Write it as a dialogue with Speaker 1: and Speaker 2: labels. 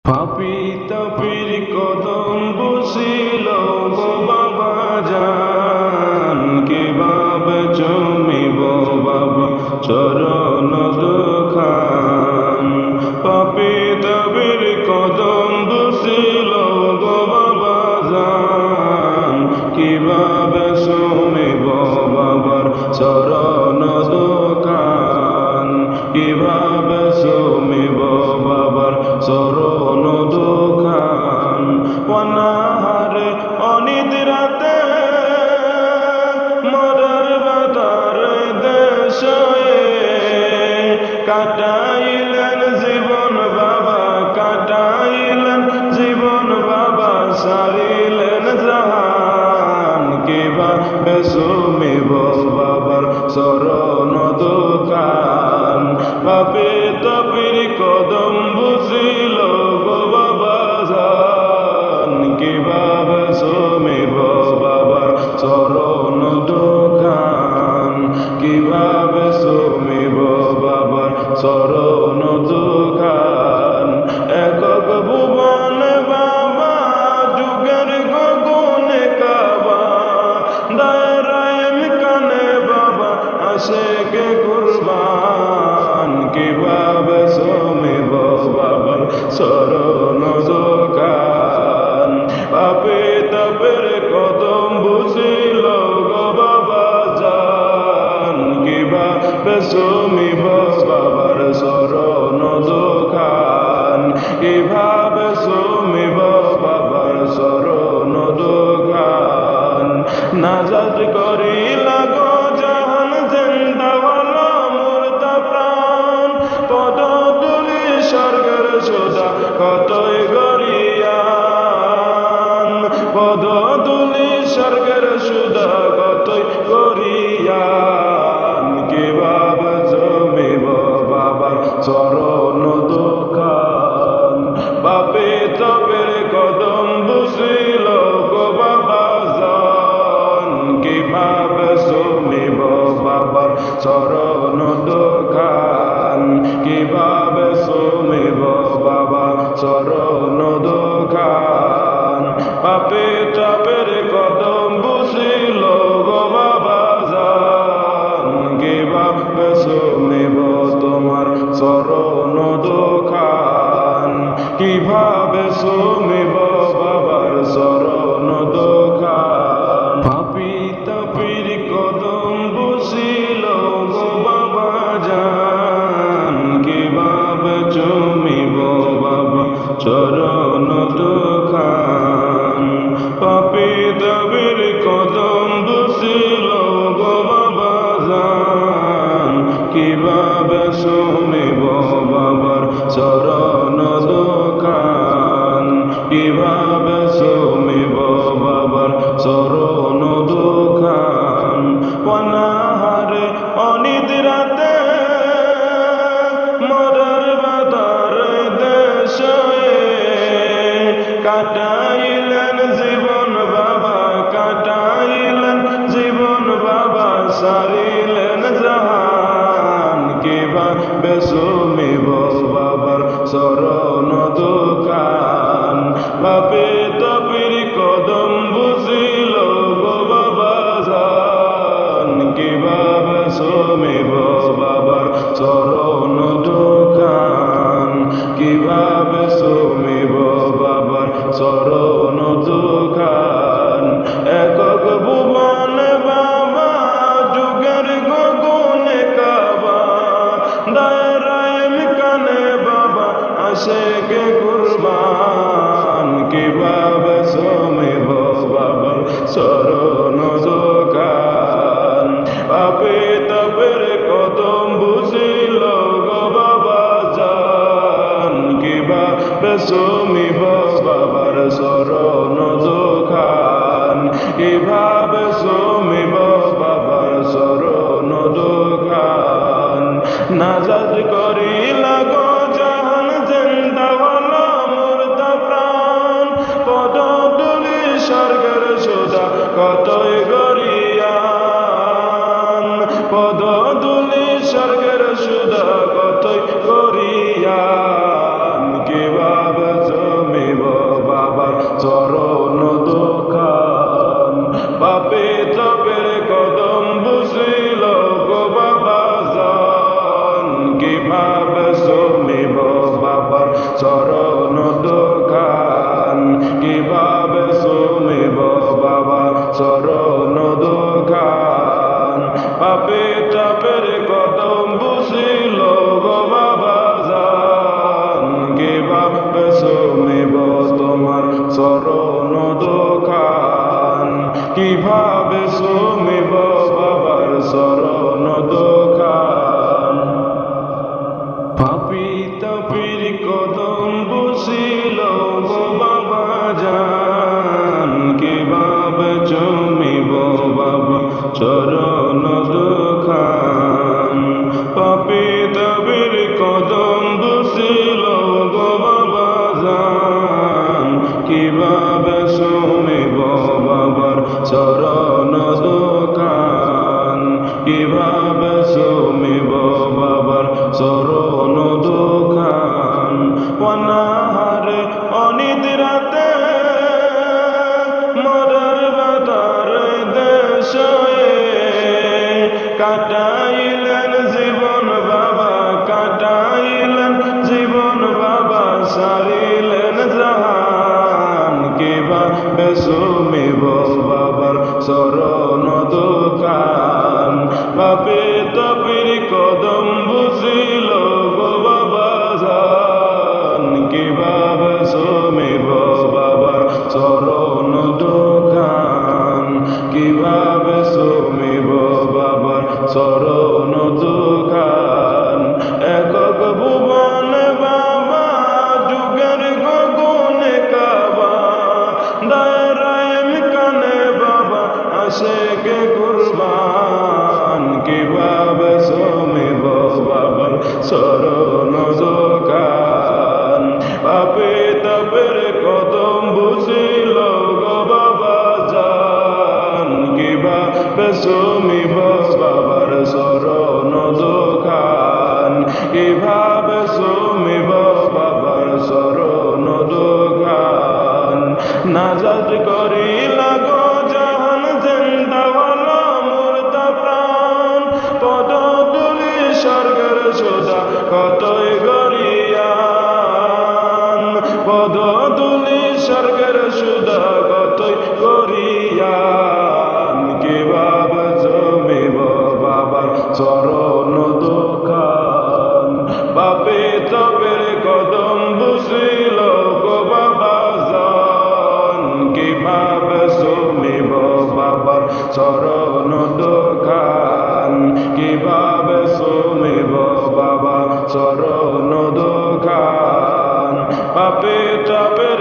Speaker 1: পাপী তাপির কদম বসিল গো বাবা জান, কিভাবে চমিব বাবা চরণ দুখান। পাপী তাপির কদম বসিল গো বাবা জান, কিভাবে চমিব বাবার চরণ দুখান। কিভাবে চমিব বাবার চরণ দুখান। অনাহারে অনিদ্রাতে মরার বাতার দেশে কাটাইলেন জীবন বাবা, কাটাইলেন জীবন বাবা, সারিলেন জাহান। কিভাবে চমিব বাবার চরণ দুখান। পাপী তাপির কদম বসিল গো বাবা জান, কিভাবে চমিব বাবার চরণ দুখান। কিভাবে চমিব বাবার চরণ দুখান। একক ভুবনে বাবা যুগের গগনে কাবা, দায়রায় কানে বাবা আসে কে কুরবান। কিভাবে চমিব বাবার চরণ দুখান। পাপী তাপের কদম বসিল গো বাবা জান, কিভাবে চমিব বাবার চরণ দুখান। কিভাবে চমিব বাবার চরণ দুখান। নাজাত করিলা গো জাহান জিন্দাওয়ালা মুর্দা প্রাণ, পদধূলি স্বর্গের সুধা কতই গরিয়ান। পদধূলি স্বর্গের সুধা কতই গরিয়ান। কিভাবে চমিব বাবার চরণ দুখান। পাপী তাপের কদম বসিল গো বাবা জান, কিভাবে চমিব বাবার চরণ দুখান। কিভাবে চমিব বাবা চরণ দুখান। পাপী তাপের কদম বসিল গো বাবা জান, কিভাবে চমিব তোমার চরণ দুখান। কিভাবে চমিব বাবার চরণ দুখান। পাপী তাপির কদম বসিল গো বাবা জান, কিভাবে চমিব বাবা চরণ দুখান। পাপী তাপির কদম বসিল গো বাবা জান, কিভাবে চমিব বাবার চরণ দুখান। কিভাবে চমিব বাবার চরণ দুখান। অনাহারে অনিদ্রাতে মরার বাতার দেশে কাটাইলেন জীবন বাবা, কাটাইলেন জীবন বাবা, সারিলেন জাহান। কিভাবে চমিব বাবার চরণ দুখান। পাপী তাপির কদম বসিল গো বাবা জান, কিভাবে চমিব বাবার চরণ দুখান। কিভাবে চমিব বাবার চরণ দুখান। একক ভুবনে বাবা যুগের গগনে কাবা, দায়রায় কানে বাবা আসে কে কুরবান। কিভাবে চমিব বাবার চরণ দুখান। পাপী তাপের কদম বসিল গো বাবা জান, কিভাবে চমিব বাবার চরণ দুখান। কিভাবে চমিব বাবার চরণ দুখান। নাজাত করিলা গো জাহান জিন্দাওয়ালা মুর্দা প্রাণ, পদধূলি স্বর্গের সুধা কতই গরিয়ান। পদধূলি স্বর্গের সুধা কতই গরিয়ান। কিভাবে চরণ দোকান কিভাবে সুমিব বাবার চরণ দোকান পাপি তাপির কদম বসিল গো বাবা জান কিভাবে চুমিব বাবা চরণ দোকান পাপি তাপির কদম বসিল গো বাবা জান কিভাবে চুমিব বাবার চরণ দোকান কিভাবে চুমিব বাবার চরণ দোকান অনাহারে অনিদ্রাতে মরার বাতার দেশে কাটাইলেন জীবন বাবা কাটাইলেন জীবন বাবা সারিলেন জাহান কিভাবে চুমিব বাবার চরণ দোকান পাপে তাপির কদম বুঝিল গো বাবা জান কিভাবে চুমিব বাবার চরণ দোকান কিভাবে চুমিব বাবার চরণ দোকান একক ভুবনে বাবা যুগের গগনে কাবা দায়রায় কানে বাবা আসে কে কুরবান কিভাবে চুমিব বাবার চরণ দোকান পাপে তাপের কদম বুঝিল গো বাবা জান কিভাবে চুমিব বাবার চরণ দোকান কিভাবে চুমিব বাবার চরণ দোকান নাজাত করিলা গো জাহান জিন্দাওয়ালা মুর্দা প্রাণ পদতুলি স্বর্গের সুধা কতই গরিয়ান পদতুলি স্বর্গের সুধা কতই গরিয়ান কিভাবে চুমিব বাবার চরণ দোকান বাপে তবের কদম বুঝিল গো বাবা জান কিভাবে চুমিব বাবার চরণ দোকান কিভাবে চুমিব বাবা চরণ দোকান পাপে তাপে